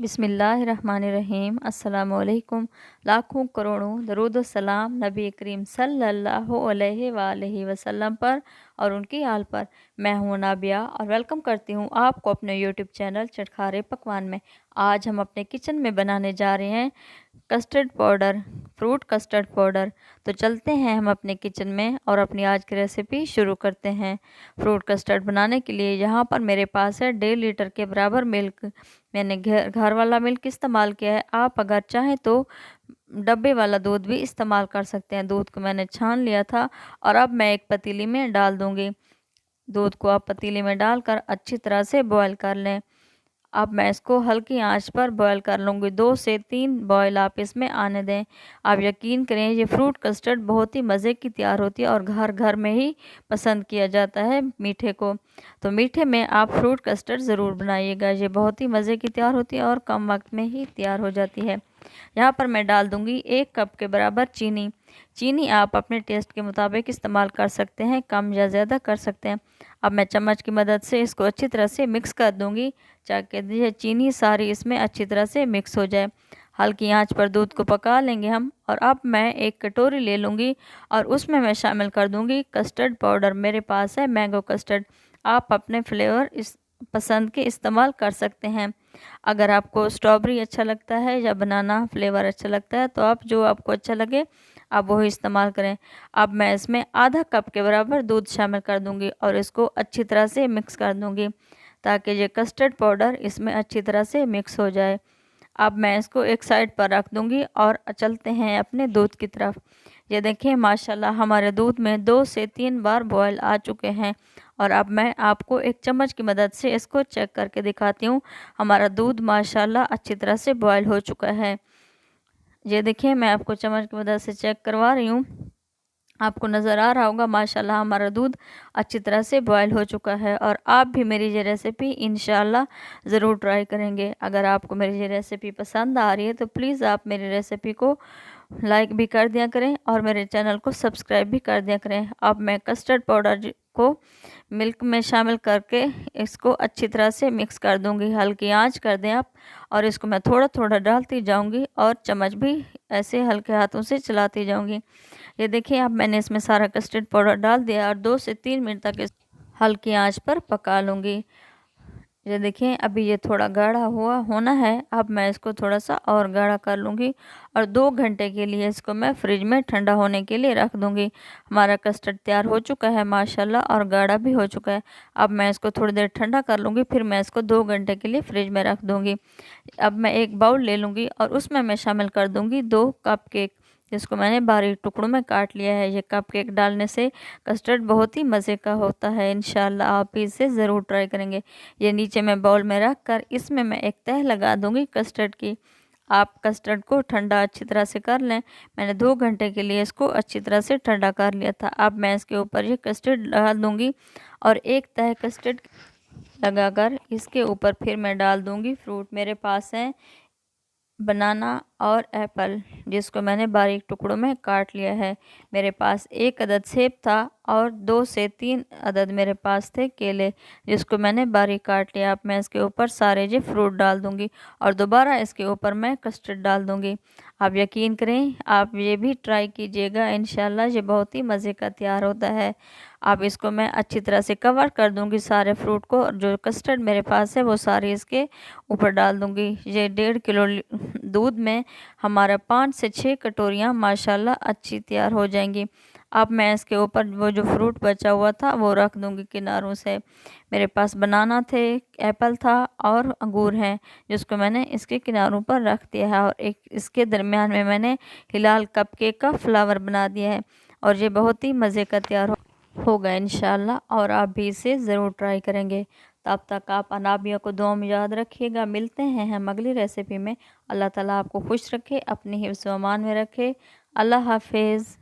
बिस्मिल्लाहिर्रहमानिर्रहीम। अस्सलामुअलैकुम। लाखों करोड़ों दरूद व सलाम नबी करीम सल्लल्लाहु अलैहि वसल्लम पर और उनकी आल पर। मैं हूँ नाबिया और वेलकम करती हूँ आपको अपने यूट्यूब चैनल चटखारे पकवान में। आज हम अपने किचन में बनाने जा रहे हैं custard powder, fruit custard powder. तो चलते हैं हम अपने किचन में और अपनी आज की रेसिपी शुरू करते हैं। फ्रूट कस्टर्ड बनाने के लिए यहाँ पर मेरे पास है 1.5 लीटर के बराबर मिल्क। मैंने घर वाला मिल्क इस्तेमाल किया है। आप अगर चाहें तो डब्बे वाला दूध भी इस्तेमाल कर सकते हैं। दूध को मैंने छान लिया था और अब मैं एक पतीली में डाल दूंगी। दूध को आप पतीली में डालकर अच्छी तरह से बॉयल कर लें। अब मैं इसको हल्की आंच पर बॉयल कर लूँगी। 2 से 3 बॉयल आप इसमें आने दें। आप यकीन करें ये फ्रूट कस्टर्ड बहुत ही मज़े की तैयार होती है और घर घर में ही पसंद किया जाता है मीठे को। तो मीठे में आप फ्रूट कस्टर्ड ज़रूर बनाइएगा। ये बहुत ही मज़े की तैयार होती है और कम वक्त में ही तैयार हो जाती है। यहाँ पर मैं डाल दूँगी 1 कप के बराबर चीनी। चीनी आप अपने टेस्ट के मुताबिक इस्तेमाल कर सकते हैं, कम या ज़्यादा कर सकते हैं। अब मैं चम्मच की मदद से इसको अच्छी तरह से मिक्स कर दूंगी ताकि ये चीनी सारी इसमें अच्छी तरह से मिक्स हो जाए। हल्की आंच पर दूध को पका लेंगे हम। और अब मैं एक कटोरी ले लूँगी और उसमें मैं शामिल कर दूंगी कस्टर्ड पाउडर। मेरे पास है मैंगो कस्टर्ड। आप अपने फ्लेवर इस पसंद के इस्तेमाल कर सकते हैं। अगर आपको स्ट्रॉबेरी अच्छा लगता है या बनाना फ्लेवर अच्छा लगता है तो आप जो आपको अच्छा लगे आप वही इस्तेमाल करें। अब मैं इसमें आधा कप के बराबर दूध शामिल कर दूंगी और इसको अच्छी तरह से मिक्स कर दूंगी ताकि ये कस्टर्ड पाउडर इसमें अच्छी तरह से मिक्स हो जाए। अब मैं इसको एक साइड पर रख दूंगी और चलते हैं अपने दूध की तरफ। ये देखें माशाल्लाह हमारे दूध में 2 से 3 बार बॉयल आ चुके हैं। और अब मैं आपको एक चम्मच की मदद से इसको चेक करके दिखाती हूँ। हमारा दूध माशाल्लाह अच्छी तरह से बॉयल हो चुका है। ये देखिए मैं आपको चम्मच की मदद से चेक करवा रही हूँ। आपको नज़र आ रहा होगा माशाल्लाह हमारा दूध अच्छी तरह से बॉयल हो चुका है। और आप भी मेरी ये रेसिपी इंशाल्लाह ज़रूर ट्राई करेंगे। अगर आपको मेरी ये रेसिपी पसंद आ रही है तो प्लीज़ आप मेरी रेसिपी को लाइक भी कर दिया करें और मेरे चैनल को सब्सक्राइब भी कर दिया करें। अब मैं कस्टर्ड पाउडर को मिल्क में शामिल करके इसको अच्छी तरह से मिक्स कर दूंगी। हल्की आंच कर दें आप और इसको मैं थोड़ा थोड़ा डालती जाऊंगी और चम्मच भी ऐसे हल्के हाथों से चलाती जाऊंगी। ये देखिए अब मैंने इसमें सारा कस्टर्ड पाउडर डाल दिया और 2 से 3 मिनट तक इस हल्की आंच पर पका लूँगी। ये देखिए अभी ये थोड़ा गाढ़ा होना है। अब मैं इसको थोड़ा सा और गाढ़ा कर लूँगी और 2 घंटे के लिए इसको मैं फ्रिज में ठंडा होने के लिए रख दूँगी। हमारा कस्टर्ड तैयार हो चुका है माशाल्लाह और गाढ़ा भी हो चुका है। अब मैं इसको थोड़ी देर ठंडा कर लूँगी, फिर मैं इसको 2 घंटे के लिए फ्रिज में रख दूँगी। अब मैं एक बाउल ले लूँगी और उसमें मैं शामिल कर दूँगी 2 कप केक, जिसको मैंने बारीक टुकड़ों में काट लिया है। ये कप केक डालने से कस्टर्ड बहुत ही मज़े का होता है। इंशाल्लाह आप इसे ज़रूर ट्राई करेंगे। ये नीचे मैं बाउल में रख कर इसमें मैं एक तह लगा दूंगी कस्टर्ड की। आप कस्टर्ड को ठंडा अच्छी तरह से कर लें। मैंने 2 घंटे के लिए इसको अच्छी तरह से ठंडा कर लिया था। अब मैं इसके ऊपर ये कस्टर्ड डाल दूंगी और एक तह कस्टर्ड लगाकर इसके ऊपर फिर मैं डाल दूंगी फ्रूट। मेरे पास है बनाना और एप्पल, जिसको मैंने बारीक टुकड़ों में काट लिया है। मेरे पास 1 अदद सेब था और 2 से 3 अदद मेरे पास थे केले, जिसको मैंने बारीक काट लिया। अब मैं इसके ऊपर सारे जो फ्रूट डाल दूंगी और दोबारा इसके ऊपर मैं कस्टर्ड डाल दूंगी। आप यकीन करें आप ये भी ट्राई कीजिएगा, इंशाल्लाह ये बहुत ही मज़े का तैयार होता है। अब इसको मैं अच्छी तरह से कवर कर दूंगी सारे फ्रूट को और जो कस्टर्ड मेरे पास है वो सारे इसके ऊपर डाल दूंगी। ये 1.5 किलो दूध में हमारा 5 से 6 कटोरियाँ माशाल्लाह अच्छी तैयार हो जाएंगी। अब मैं इसके ऊपर वो जो फ्रूट बचा हुआ था वो रख दूंगी किनारों से। मेरे पास बनाना थे, एप्पल था और अंगूर हैं, जिसको मैंने इसके किनारों पर रख दिया है। और एक इसके दरमियान में मैंने हिलाल कपकेक का फ्लावर बना दिया है और ये बहुत ही मज़े का तैयार होगा इंशाल्लाह। और आप भी इसे ज़रूर ट्राई करेंगे। तब तक आप अनाबिया को दुआ में याद रखिएगा। मिलते हैं हम अगली रेसिपी में। अल्लाह ताला आपको खुश रखे, अपनी हिफ्ज़ व अमान में रखे। अल्लाह हाफिज़।